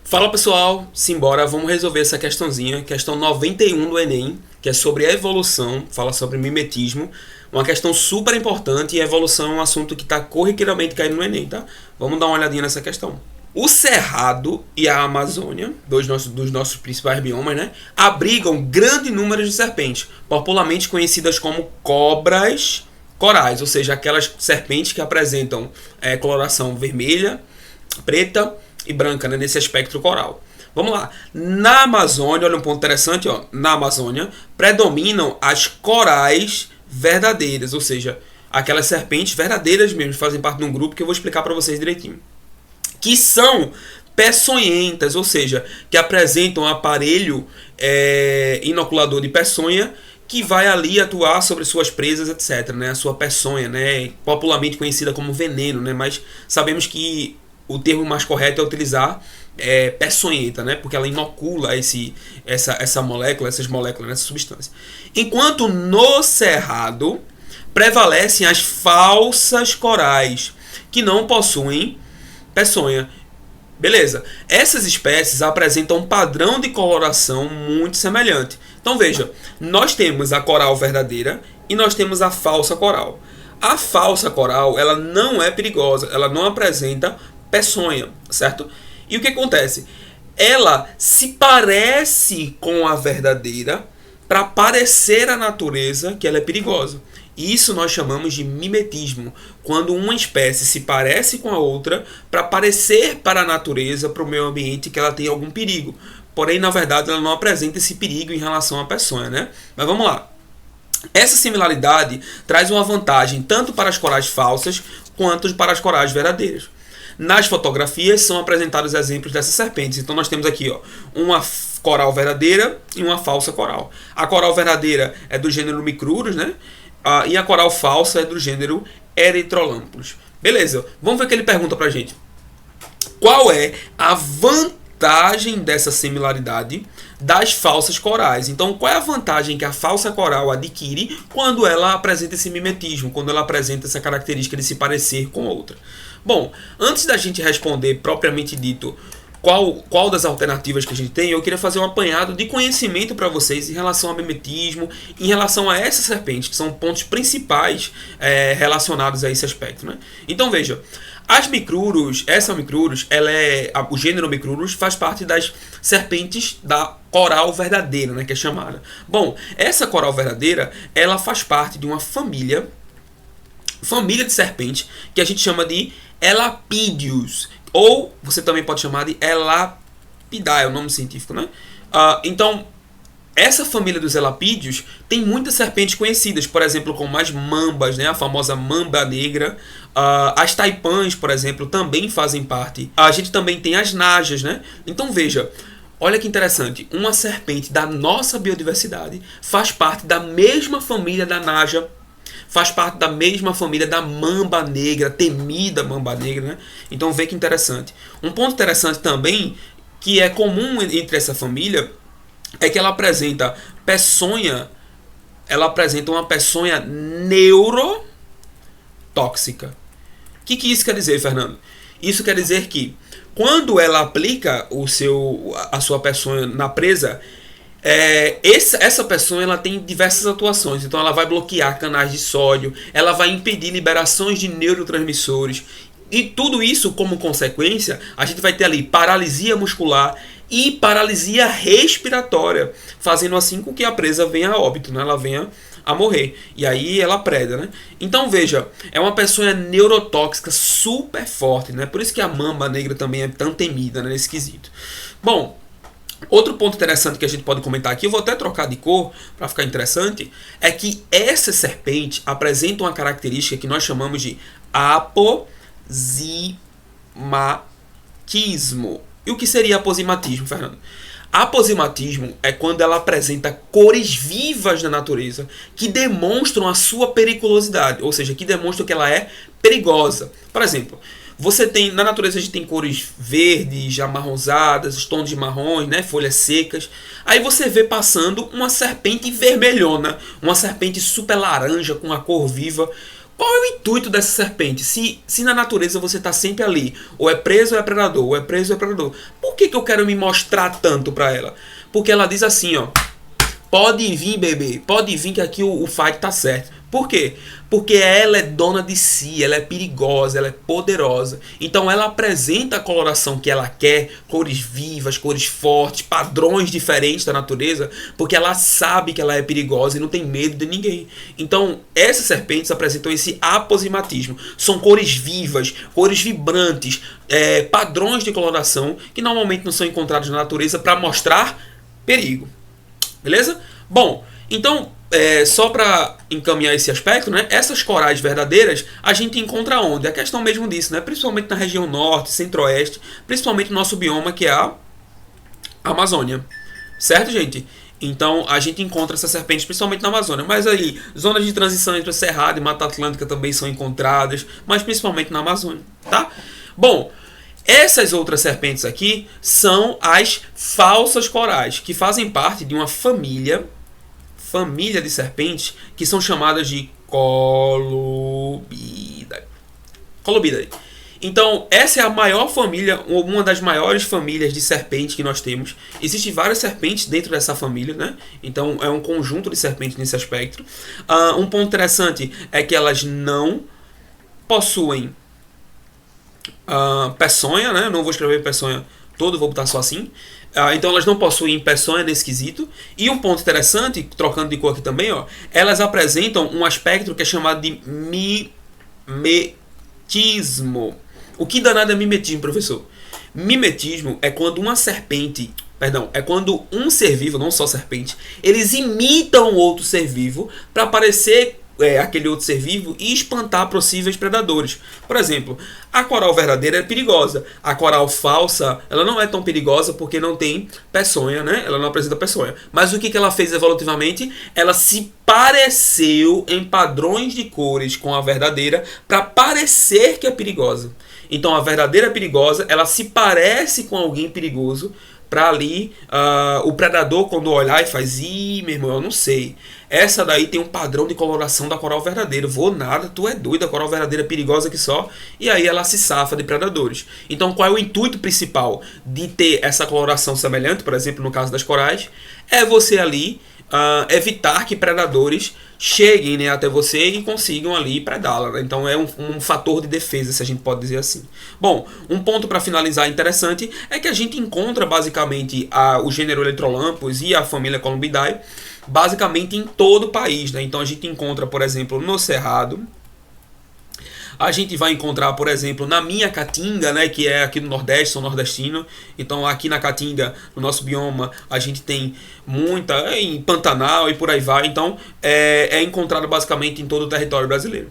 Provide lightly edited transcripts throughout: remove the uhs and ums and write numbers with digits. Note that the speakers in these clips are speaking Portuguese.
Fala pessoal, simbora, vamos resolver essa questãozinha, questão 91 do Enem, que é sobre a evolução, fala sobre mimetismo, uma questão super importante e a evolução é um assunto que está corriqueiramente caindo no Enem, tá? Vamos dar uma olhadinha nessa questão. O Cerrado e a Amazônia, dos nossos principais biomas, né, abrigam grande número de serpentes, popularmente conhecidas como cobras corais, ou seja, aquelas serpentes que apresentam coloração vermelha, preta e branca, né, nesse espectro coral. Vamos lá. Na Amazônia, olha um ponto interessante, ó. Na Amazônia predominam as corais verdadeiras, ou seja, aquelas serpentes verdadeiras mesmo, que fazem parte de um grupo que eu vou explicar para vocês direitinho. Que são peçonhentas, ou seja, que apresentam um aparelho inoculador de peçonha que vai ali atuar sobre suas presas, etc. Né? A sua peçonha, né? Popularmente conhecida como veneno, né? Mas sabemos que o termo mais correto é utilizar peçonhenta, né? Porque ela inocula essa molécula, essas moléculas, essa substância. Enquanto no Cerrado prevalecem as falsas corais, que não possuem peçonha. Beleza. Essas espécies apresentam um padrão de coloração muito semelhante. Então veja, nós temos a coral verdadeira e nós temos a falsa coral. A falsa coral, ela não é perigosa, ela não apresenta peçonha, certo? E o que acontece? Ela se parece com a verdadeira para parecer à natureza que ela é perigosa. Isso nós chamamos de mimetismo, quando uma espécie se parece com a outra para parecer para a natureza, para o meio ambiente, que ela tem algum perigo. Porém, na verdade, ela não apresenta esse perigo em relação à peçonha, né? Mas vamos lá. Essa similaridade traz uma vantagem tanto para as corais falsas quanto para as corais verdadeiras. Nas fotografias são apresentados exemplos dessas serpentes. Então nós temos aqui, ó, uma coral verdadeira e uma falsa coral. A coral verdadeira é do gênero Micrurus, né? E a coral falsa é do gênero Erythrolampus. Beleza, vamos ver o que ele pergunta pra gente. Qual é a vantagem dessa similaridade das falsas corais? Então, qual é a vantagem que a falsa coral adquire quando ela apresenta esse mimetismo, quando ela apresenta essa característica de se parecer com outra? Bom, antes da gente responder propriamente dito qual das alternativas que a gente tem, eu queria fazer um apanhado de conhecimento para vocês em relação ao mimetismo, em relação a essas serpentes, que são pontos principais relacionados a esse aspecto, né? Então veja, as Micrurus, o gênero Micrurus faz parte das serpentes da coral verdadeira, né, que é chamada. Bom, essa coral verdadeira, ela faz parte de uma família de serpentes que a gente chama de Elapídeos, ou você também pode chamar de Elapidae, é o nome científico, né? Então, essa família dos elapídeos tem muitas serpentes conhecidas, por exemplo, como as mambas, né? A famosa mamba negra. As taipãs, por exemplo, também fazem parte. A gente também tem as najas, né? Então veja, olha que interessante, uma serpente da nossa biodiversidade faz parte da mesma família da naja, faz parte da mesma família da mamba negra, temida mamba negra, né? Então vê que interessante. Um ponto interessante também, que é comum entre essa família, é que ela apresenta uma peçonha neurotóxica. O que isso quer dizer, Fernando? Isso quer dizer que quando ela aplica a sua peçonha na presa, essa peçonha ela tem diversas atuações. Então ela vai bloquear canais de sódio, ela vai impedir liberações de neurotransmissores, e tudo isso como consequência a gente vai ter ali paralisia muscular e paralisia respiratória, fazendo assim com que a presa venha a óbito, né? Ela venha a morrer, e aí ela preda, né? Então veja, é uma peçonha neurotóxica super forte, né? Por isso que a mamba negra também é tão temida, né, nesse quesito. Bom, outro ponto interessante que a gente pode comentar aqui, eu vou até trocar de cor para ficar interessante, é que essa serpente apresenta uma característica que nós chamamos de aposimatismo. E o que seria aposimatismo, Fernando? Aposimatismo é quando ela apresenta cores vivas na natureza que demonstram a sua periculosidade, ou seja, que demonstram que ela é perigosa. Por exemplo, na natureza a gente tem cores verdes, amarronzadas, tons de marrons, né, folhas secas. Aí você vê passando uma serpente vermelhona, uma serpente super laranja com a cor viva. Qual é o intuito dessa serpente? Se na natureza você está sempre ali, ou é preso ou é predador, ou é preso ou é predador, por que eu quero me mostrar tanto para ela? Porque ela diz assim, ó, pode vir, bebê, pode vir que aqui o fight tá certo. Por quê? Porque ela é dona de si, ela é perigosa, ela é poderosa. Então ela apresenta a coloração que ela quer, cores vivas, cores fortes, padrões diferentes da natureza, porque ela sabe que ela é perigosa e não tem medo de ninguém. Então essas serpentes apresentam esse aposimatismo. São cores vivas, cores vibrantes, padrões de coloração que normalmente não são encontrados na natureza para mostrar perigo. Beleza? Bom, então, só para encaminhar esse aspecto, né, essas corais verdadeiras a gente encontra onde? A questão mesmo disso, né, principalmente na região norte, centro-oeste, principalmente no nosso bioma que é a Amazônia. Certo, gente? Então a gente encontra essas serpentes principalmente na Amazônia. Mas aí, zonas de transição entre o Cerrado e Mata Atlântica também são encontradas, mas principalmente na Amazônia. Tá? Bom, essas outras serpentes aqui são as falsas corais, que fazem parte de uma família de serpentes que são chamadas de Colubidae. Então, essa é a maior família, uma das maiores famílias de serpentes que nós temos. Existem várias serpentes dentro dessa família, né? Então, é um conjunto de serpentes nesse aspecto. Um ponto interessante é que elas não possuem peçonha, né? Eu não vou escrever peçonha todo, vou botar só assim. Então elas não possuem peçonha nesse quesito. E um ponto interessante, trocando de cor aqui também, ó, elas apresentam um aspecto que é chamado de mimetismo. O que danado é mimetismo, professor? Mimetismo é quando quando um ser vivo, não só serpente, eles imitam outro ser vivo para parecer aquele outro ser vivo e espantar possíveis predadores. Por exemplo, a coral verdadeira é perigosa. A coral falsa, ela não é tão perigosa porque não tem peçonha, né? Ela não apresenta peçonha. Mas o que ela fez evolutivamente? Ela se pareceu em padrões de cores com a verdadeira para parecer que é perigosa. Então a verdadeira é perigosa, ela se parece com alguém perigoso para ali o predador quando olhar e faz, meu irmão, eu não sei. Essa daí tem um padrão de coloração da coral verdadeira. Vou nada, tu é doido, a coral verdadeira é perigosa que só. E aí ela se safa de predadores. Então qual é o intuito principal de ter essa coloração semelhante, por exemplo, no caso das corais? É você ali evitar que predadores cheguem, né, até você e consigam ali predá-la, né? Então é um fator de defesa, se a gente pode dizer assim. Bom, um ponto para finalizar interessante é que a gente encontra basicamente o gênero Electrolampus e a família Columbidae basicamente em todo o país, né? Então a gente encontra, por exemplo, no Cerrado. A gente vai encontrar, por exemplo, na minha Caatinga, né, que é aqui no Nordeste, sou nordestino. Então aqui na Caatinga, no nosso bioma, a gente tem muita, em Pantanal e por aí vai. Então é encontrado basicamente em todo o território brasileiro.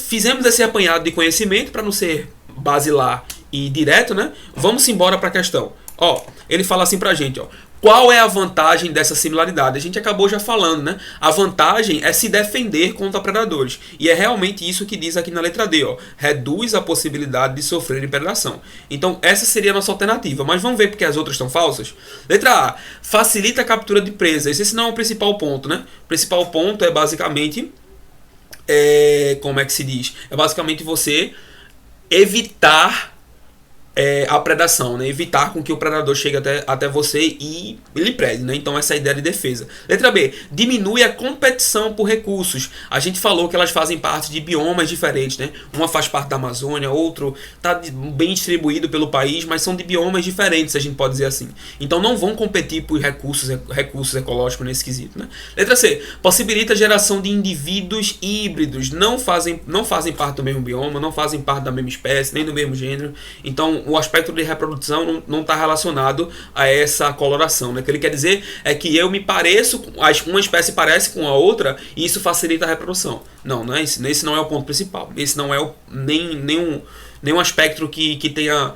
Fizemos esse apanhado de conhecimento para não ser basilar e direto, né? Vamos embora para a questão. Ó, ele fala assim pra gente, ó. Qual é a vantagem dessa similaridade? A gente acabou já falando, né? A vantagem é se defender contra predadores. E é realmente isso que diz aqui na letra D, ó. Reduz a possibilidade de sofrer predação. Então, essa seria a nossa alternativa. Mas vamos ver porque as outras estão falsas? Letra A. Facilita a captura de presas. Esse não é o principal ponto, né? O principal ponto é basicamente... como é que se diz? É basicamente você evitar... a predação, né? Evitar com que o predador chegue até você e lhe prede, né? Então essa é a ideia de defesa. Letra B, diminui a competição por recursos. A gente falou que elas fazem parte de biomas diferentes, né? Uma faz parte da Amazônia, outro está bem distribuído pelo país, mas são de biomas diferentes, a gente pode dizer assim. Então não vão competir por recursos ecológicos nesse quesito, né? Letra C, possibilita a geração de indivíduos híbridos, não fazem parte do mesmo bioma, não fazem parte da mesma espécie, nem do mesmo gênero. Então o aspecto de reprodução não está relacionado a essa coloração, né? O que ele quer dizer é que eu me pareço, uma espécie parece com a outra e isso facilita a reprodução. Não é isso. Esse não é o ponto principal. Esse não é nenhum aspecto que tenha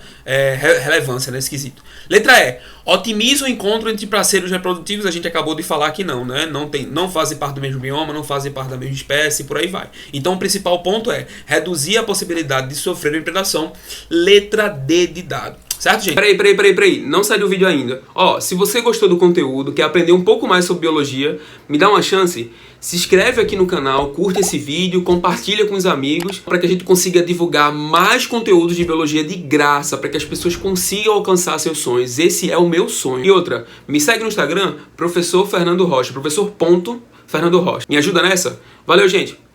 relevância nesse quesito. Letra E. Otimiza o encontro entre parceiros reprodutivos. A gente acabou de falar que não, né? Não fazem parte do mesmo bioma, não fazem parte da mesma espécie, por aí vai. Então o principal ponto é reduzir a possibilidade de sofrer predação. Letra D de dado. Certo, gente? Peraí. Não saiu o vídeo ainda. Ó, se você gostou do conteúdo, quer aprender um pouco mais sobre biologia, me dá uma chance. Se inscreve aqui no canal, curte esse vídeo, compartilha com os amigos, para que a gente consiga divulgar mais conteúdos de biologia de graça, para que as pessoas consigam alcançar seus sonhos. Esse é o meu sonho. E outra, me segue no Instagram, professor Fernando Rocha, professor.Fernando Rocha. Me ajuda nessa? Valeu, gente!